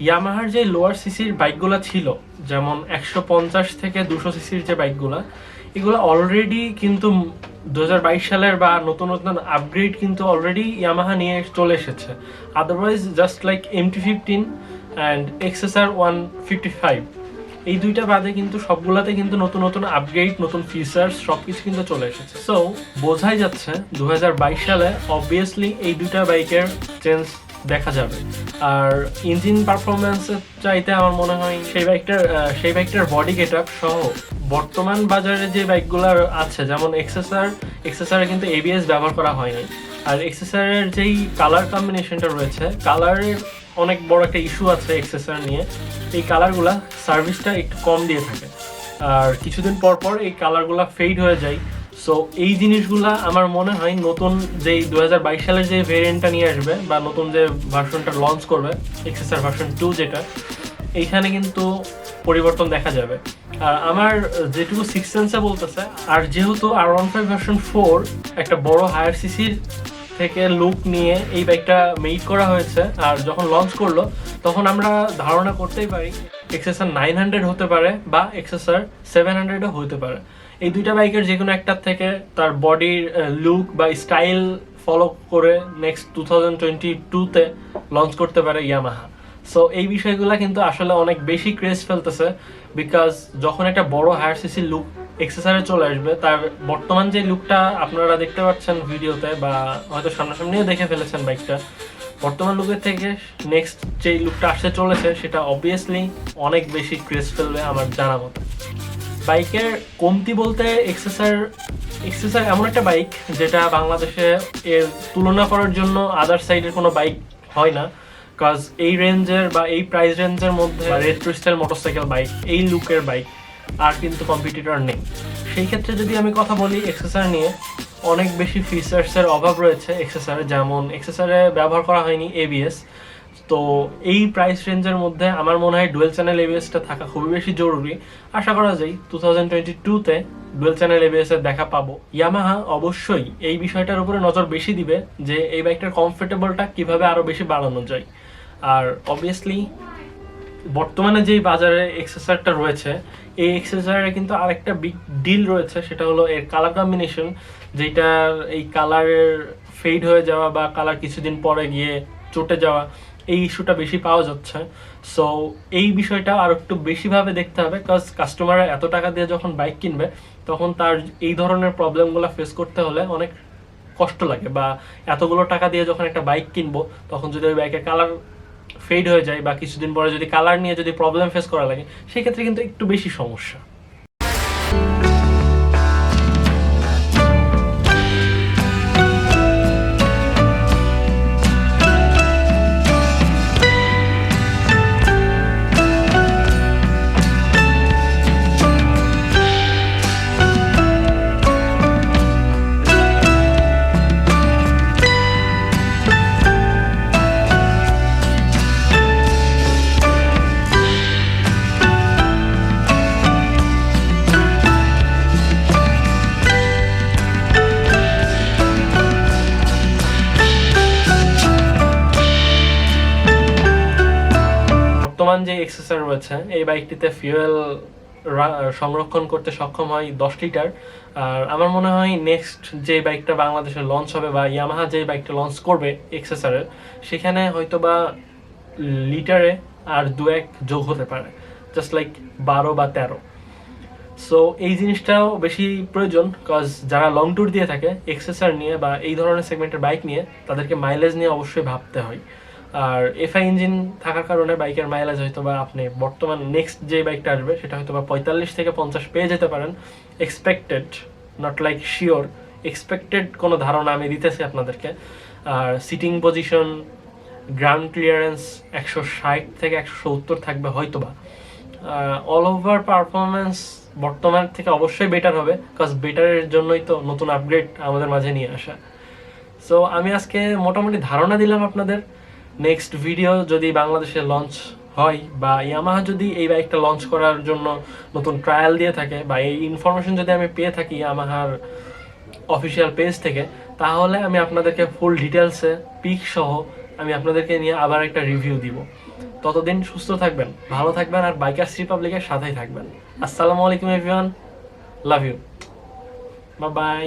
ইয়ামাহার যে লোয়ার সিসির বাইকগুলো ছিল, যেমন 150 থেকে 200 সিসির যে বাইকগুলো, এগুলো অলরেডি কিন্তু 2022 সালের বা নতুন নতুন আপগ্রেড কিন্তু অলরেডি ইয়ামাহা নিয়ে চলে এসেছে। Otherwise just like MT-15 and XSR 155, এই দুইটা বাদে কিন্তু সবগুলাতে কিন্তু নতুন নতুন আপগ্রেড, নতুন ফিচার্স সবকিছু কিন্তু চলে এসেছে। সো বোঝাই যাচ্ছে 2022 সালে অবভিয়াসলি এই দুইটা বাইকের চেঞ্জ দেখা যাবে। আর ইঞ্জিন পারফরমেন্সের চাইতে আমার মনে হয় সেই বাইকটার বডি গেটআপ সহ বর্তমান বাজারে যে বাইকগুলো আছে, যেমন এক্সএসআর কিন্তু ABS ব্যবহার করা হয়নি। আর এক্সএসআর এর যেই কালার কম্বিনেশনটা রয়েছে, কালারের অনেক বড় একটা ইস্যু আছে এক্সএসআর নিয়ে। এই কালারগুলা সার্ভিসটা একটু কম দিয়ে থাকে, আর কিছুদিন পর পর এই কালারগুলা ফেড হয়ে যায়। সো এই জিনিসগুলা আমার মনে হয় নতুন যেই 2022 সালের যে ভেরিয়েন্টটা নিয়ে আসবে বা নতুন যে ভার্সনটা লঞ্চ করবে, এক্সএসআর ভার্সন 2 যেটা, এইখানে কিন্তু পরিবর্তন দেখা যাবে। আর আমার যেটুকু সিক্স সেন্সে বলতেছে, আর যেহেতু R15 ভার্সন 4 একটা বড় হায়ার সিসির থেকে লুক নিয়ে এই বাইকটা মেড করা হয়েছে, আর যখন লঞ্চ করলো তখন আমরা ধারণা করতেই পারি XSR 900 হতে পারে বা XSR 700ও হতে পারে। এই দুইটা বাইকের যে কোনো একটার থেকে তার বডির লুক বা স্টাইল ফলো করে নেক্সট 2022-তে লঞ্চ করতে পারে ইয়ামাহা। সো এই বিষয়গুলো কিন্তু আসলে অনেক বেশি ক্রেজ ফেলতেছে, বিকজ যখন একটা বড় হায়ার সিসির লুক এক্সেসরে চলে আসবে, তার বর্তমান যে লুকটা আপনারা দেখতে পাচ্ছেন ভিডিওতে বা হয়তো সামনাসামনিও দেখে ফেলেছেন বাইকটা, বর্তমান লুকের থেকে নেক্সট যে লুকটা আসতে চলেছে সেটা অবভিয়াসলি অনেক বেশি ক্রেজ ফেলবে আমার জানা মতো। বাইকের কমতি বলতে এক্সেসর এমন একটা বাইক যেটা বাংলাদেশে এর তুলনা করার জন্য আদার সাইডের কোনো বাইক হয় না, বিকজ এই রেঞ্জের বা এই প্রাইস রেঞ্জের মধ্যে রেট্রো স্টাইল মোটরসাইকেল বাইক, এই লুকের বাইক আর কিন্তু কম্পিটিটর নেই। সেই ক্ষেত্রে যদি আমি কথা বলি এক্সেসর নিয়ে, অনেক বেশি ফিচার্সের অভাব রয়েছে এক্সেসরে। যেমন এক্সেসরে ব্যবহার করা হয়নি ABS, তো এই প্রাইস রেঞ্জের মধ্যে আমার মনে হয় ডুয়েল চ্যানেল ABSটা থাকা খুবই বেশি জরুরি। আশা করা যায় 2022-তে ডুয়েল চ্যানেল ABS এর দেখা পাবো। ইয়ামাহা অবশ্যই এই বিষয়টার উপরে নজর বেশি দিবে যে এই বাইকটার কমফোর্টেবলটা কিভাবে আরো বেশি বাড়ানো যায়। আর অবভিয়াসলি বর্তমানে যেই বাজারে এক্সেসরটা রয়েছে, এই এক্সেসরে কিন্তু আরেকটা বিগ ডিল রয়েছে, সেটা হলো এর কালার কম্বিনেশন, যেটার এই কালারের ফেড হয়ে যাওয়া বা কালার কিছুদিন পরে গিয়ে চটে যাওয়া, এই ইস্যুটা বেশি পাওয়া যাচ্ছে। সো এই বিষয়টা আর একটু বেশিভাবে দেখতে হবে, কারণ কাস্টমাররা এত টাকা দিয়ে যখন বাইক কিনবে তখন তার এই ধরনের প্রবলেমগুলো ফেস করতে হলে অনেক কষ্ট লাগে, বা এতগুলো টাকা দিয়ে যখন একটা বাইক কিনবো তখন যদি ওই বাইকের কালার ফেড হয়ে যায় বা কিছুদিন পরে যদি কালার নিয়ে যদি প্রবলেম ফেস করা লাগে, সেক্ষেত্রে কিন্তু একটু বেশি সমস্যা। বর্তমান যে এক্সেসর রয়েছে, এই বাইকটিতে ফুয়েল সংরক্ষণ করতে সক্ষম হয় 10 লিটার। আর আমার মনে হয় নেক্সট যে বাইকটা বাংলাদেশে লঞ্চ হবে বা ইয়ামাহা যে বাইকটা লঞ্চ করবে এক্সেসরের, সেখানে হয়তো বা লিটারে আর 2-1 যোগ হতে পারে, জাস্ট লাইক 12 বা 13। সো এই জিনিসটাও বেশি প্রয়োজন, কজ যারা লং ট্যুর দিয়ে থাকে এক্সেসর নিয়ে বা এই ধরনের সেগমেন্টের বাইক নিয়ে, তাদেরকে মাইলেজ নিয়ে অবশ্যই ভাবতে হয়। আর FI ইঞ্জিন থাকার কারণে বাইকের মাইলেজ হয়তো বা আপনি বর্তমান নেক্সট যে বাইকটা আসবে সেটা হয়তো বা 45 থেকে 50 পেয়ে যেতে পারেন, expected, not like sure, expected কোনো ধারণা আমি দিতেছি আপনাদেরকে। আর সিটিং পজিশন, গ্রাউন্ড ক্লিয়ারেন্স 160 থেকে 170 থাকবে হয়তোবা। অল ওভার পারফরমেন্স বর্তমানের থেকে অবশ্যই বেটার হবে, বিকজ বেটারের জন্যই তো নতুন আপগ্রেড আমাদের মাঝে নিয়ে আসা। সো আমি আজকে মোটামুটি ধারণা দিলাম আপনাদের। নেক্সট ভিডিও যদি বাংলাদেশে লঞ্চ হয় বা ইয়ামাহা যদি এই বাইকটা লঞ্চ করার জন্য নতুন ট্রায়াল দিয়ে থাকে বা এই ইনফরমেশন যদি আমি পেয়ে থাকি ইয়ামাহার অফিসিয়াল পেজ থেকে, তাহলে আমি আপনাদেরকে ফুল ডিটেলসে পিক সহ আমি আপনাদেরকে নিয়ে আবার একটা রিভিউ দিব। ততদিন সুস্থ থাকবেন, ভালো থাকবেন, আর বাইকার্স রিপাবলিকের সাথেই থাকবেন। আসসালামু আলাইকুম everyone, love you, bye by.